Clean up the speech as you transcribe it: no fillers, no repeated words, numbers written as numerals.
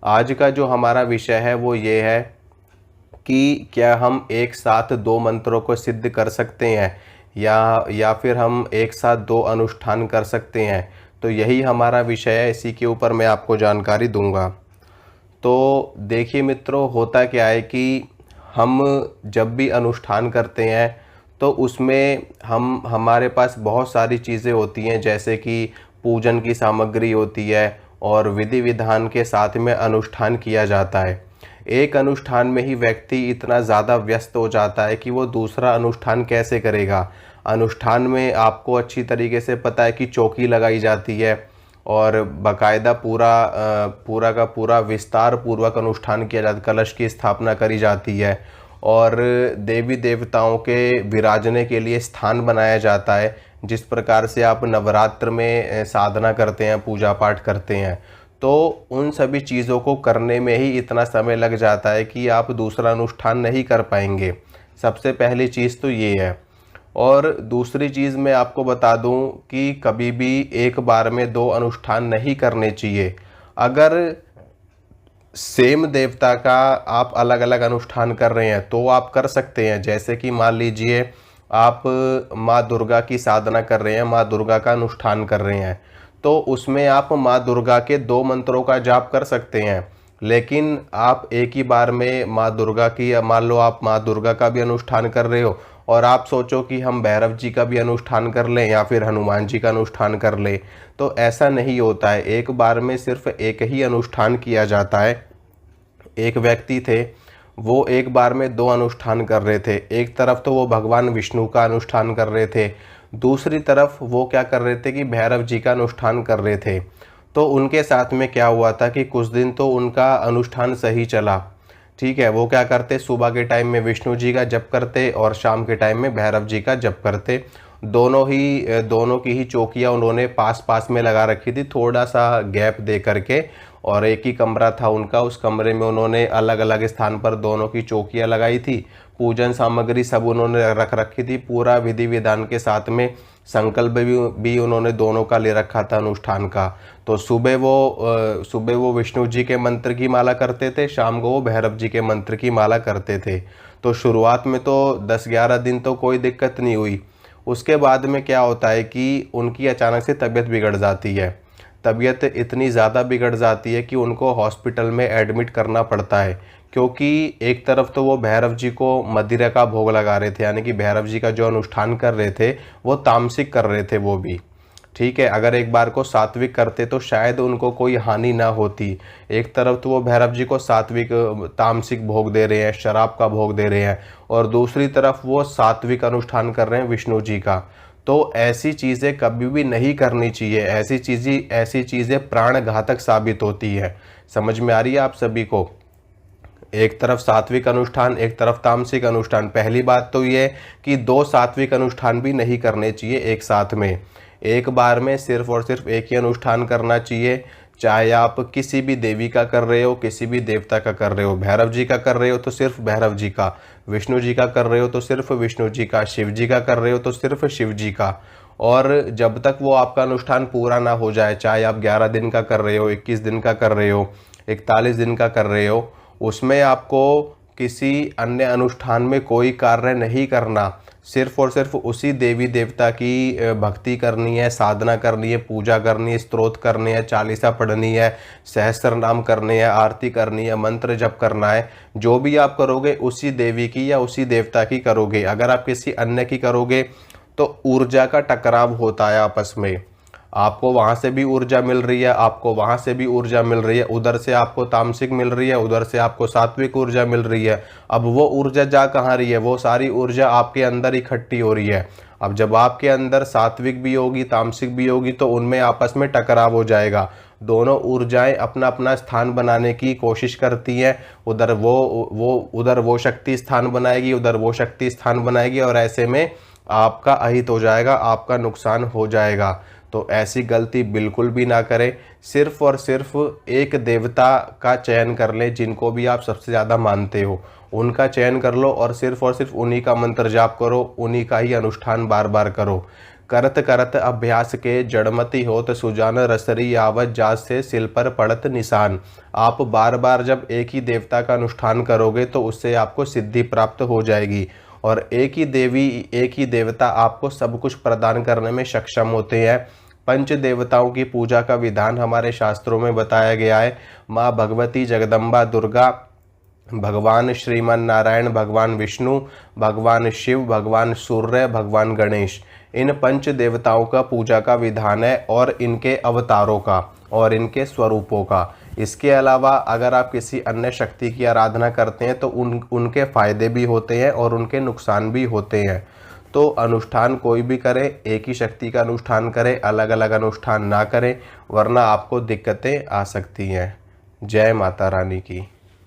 आज का जो हमारा विषय है वो ये है कि क्या हम एक साथ दो मंत्रों को सिद्ध कर सकते हैं या फिर हम एक साथ दो अनुष्ठान कर सकते हैं। तो यही हमारा विषय है, इसी के ऊपर मैं आपको जानकारी दूंगा। तो देखिए मित्रों, होता क्या है कि हम जब भी अनुष्ठान करते हैं तो उसमें हम हमारे पास बहुत सारी चीज़ें होती हैं, जैसे कि पूजन की सामग्री होती है और विधि विधान के साथ में अनुष्ठान किया जाता है। एक अनुष्ठान में ही व्यक्ति इतना ज़्यादा व्यस्त हो जाता है कि वो दूसरा अनुष्ठान कैसे करेगा। अनुष्ठान में आपको अच्छी तरीके से पता है कि चौकी लगाई जाती है और बाकायदा पूरा का पूरा विस्तार पूर्वक अनुष्ठान किया जाता है, कलश की स्थापना करी जाती है और देवी देवताओं के विराजने के लिए स्थान बनाया जाता है। जिस प्रकार से आप नवरात्र में साधना करते हैं, पूजा पाठ करते हैं, तो उन सभी चीज़ों को करने में ही इतना समय लग जाता है कि आप दूसरा अनुष्ठान नहीं कर पाएंगे। सबसे पहली चीज़ तो ये है। और दूसरी चीज़ मैं आपको बता दूं कि कभी भी एक बार में दो अनुष्ठान नहीं करने चाहिए। अगर सेम देवता का आप अलग अलग अनुष्ठान कर रहे हैं तो आप कर सकते हैं। जैसे कि मान लीजिए आप माँ दुर्गा की साधना कर रहे हैं, माँ दुर्गा का अनुष्ठान कर रहे हैं, तो उसमें आप माँ दुर्गा के दो मंत्रों का जाप कर सकते हैं। लेकिन आप एक ही बार में माँ दुर्गा की, मान लो आप माँ दुर्गा का भी अनुष्ठान कर रहे हो और आप सोचो कि हम भैरव जी का भी अनुष्ठान कर लें या फिर हनुमान जी का अनुष्ठान कर लें, तो ऐसा नहीं होता है। एक बार में सिर्फ एक ही अनुष्ठान किया जाता है। एक व्यक्ति थे, वो एक बार में दो अनुष्ठान कर रहे थे। एक तरफ तो वो भगवान विष्णु का अनुष्ठान कर रहे थे, दूसरी तरफ वो क्या कर रहे थे कि भैरव जी का अनुष्ठान कर रहे थे। तो उनके साथ में क्या हुआ था कि कुछ दिन तो उनका अनुष्ठान सही चला, ठीक है। वो क्या करते, सुबह के टाइम में विष्णु जी का जप करते और शाम के टाइम में भैरव जी का जप करते। दोनों की ही चौकियाँ उन्होंने पास पास में लगा रखी थी, थोड़ा सा गैप दे करके, और एक ही कमरा था उनका। उस कमरे में उन्होंने अलग अलग स्थान पर दोनों की चौकियाँ लगाई थी। पूजन सामग्री सब उन्होंने रख रखी थी, पूरा विधि विधान के साथ में संकल्प भी उन्होंने दोनों का ले रखा था अनुष्ठान का। तो सुबह वो विष्णु जी के मंत्र की माला करते थे, शाम को वो भैरव जी के मंत्र की माला करते थे। तो शुरुआत में तो 10-11 दिन तो कोई दिक्कत नहीं हुई। उसके बाद में क्या होता है कि उनकी अचानक से तबीयत बिगड़ जाती है। तबीयत इतनी ज़्यादा बिगड़ जाती है कि उनको हॉस्पिटल में एडमिट करना पड़ता है, क्योंकि एक तरफ तो वो भैरव जी को मदिरा का भोग लगा रहे थे, यानी कि भैरव जी का जो अनुष्ठान कर रहे थे वो तामसिक कर रहे थे वो भी, ठीक है। अगर एक बार को सात्विक करते तो शायद उनको कोई हानि ना होती। एक तरफ तो वो भैरव जी को सात्विक तामसिक भोग दे रहे हैं, शराब का भोग दे रहे हैं, और दूसरी तरफ वो सात्विक अनुष्ठान कर रहे हैं विष्णु जी का। तो ऐसी चीज़ें कभी भी नहीं करनी चाहिए। ऐसी चीज़ें प्राण घातक साबित होती है। समझ में आ रही है आप सभी को? एक तरफ सात्विक अनुष्ठान, एक तरफ तामसिक अनुष्ठान। पहली बात तो ये कि दो सात्विक अनुष्ठान भी नहीं करने चाहिए एक साथ में। एक बार में सिर्फ और सिर्फ एक ही अनुष्ठान करना चाहिए। चाहे आप किसी भी देवी का कर रहे हो, किसी भी देवता का कर रहे हो, भैरव जी का कर रहे हो तो सिर्फ भैरव जी का, विष्णु जी का कर रहे हो तो सिर्फ विष्णु जी का, शिव जी का कर रहे हो तो सिर्फ शिव जी का। और जब तक वो आपका अनुष्ठान पूरा ना हो जाए, चाहे आप 11 दिन का कर रहे हो, 21 दिन का कर रहे हो, 41 दिन का कर रहे हो, उसमें आपको किसी अन्य अनुष्ठान में कोई कार्य नहीं करना। सिर्फ और सिर्फ उसी देवी देवता की भक्ति करनी है, साधना करनी है, पूजा करनी है, स्तोत्र करने हैं, चालीसा पढ़नी है, सहस्त्र नाम करने हैं, आरती करनी है, मंत्र जप करना है। जो भी आप करोगे उसी देवी की या उसी देवता की करोगे। अगर आप किसी अन्य की करोगे तो ऊर्जा का टकराव होता है आपस में। आपको वहाँ से भी ऊर्जा मिल रही है, आपको वहाँ से भी ऊर्जा मिल रही है, उधर से आपको तामसिक मिल रही है, उधर से आपको सात्विक ऊर्जा मिल रही है। अब वो ऊर्जा जा कहाँ रही है? वो सारी ऊर्जा आपके अंदर इकट्ठी हो रही है। अब जब आपके अंदर सात्विक भी होगी, तामसिक भी होगी, तो उनमें आपस में टकराव हो जाएगा। दोनों ऊर्जाएं अपना अपना स्थान बनाने की कोशिश करती हैं। उधर वो शक्ति स्थान बनाएगी, उधर वो शक्ति स्थान बनाएगी, और ऐसे में आपका अहित हो जाएगा, आपका नुकसान हो जाएगा। तो ऐसी गलती बिल्कुल भी ना करें। सिर्फ और सिर्फ एक देवता का चयन कर लें, जिनको भी आप सबसे ज़्यादा मानते हो उनका चयन कर लो और सिर्फ उन्हीं का मंत्र जाप करो, उन्हीं का ही अनुष्ठान बार बार करो। करत करत अभ्यास के जड़मति होत सुजान रसरी यावत जात से सिल पर पड़त निशान। आप बार बार जब एक ही देवता का अनुष्ठान करोगे तो उससे आपको सिद्धि प्राप्त हो जाएगी। और एक ही देवी, एक ही देवता आपको सब कुछ प्रदान करने में सक्षम होते हैं। पंच देवताओं की पूजा का विधान हमारे शास्त्रों में बताया गया है। माँ भगवती, जगदम्बा, दुर्गा, भगवान श्रीमन नारायण, भगवान विष्णु, भगवान शिव, भगवान सूर्य, भगवान गणेश, इन पंच देवताओं का पूजा का विधान है और इनके अवतारों का और इनके स्वरूपों का। इसके अलावा अगर आप किसी अन्य शक्ति की आराधना करते हैं तो उनके फायदे भी होते हैं और उनके नुकसान भी होते हैं। तो अनुष्ठान कोई भी करे, एक ही शक्ति का अनुष्ठान करें, अलग अलग अनुष्ठान ना करें, वरना आपको दिक्कतें आ सकती हैं। जय माता रानी की।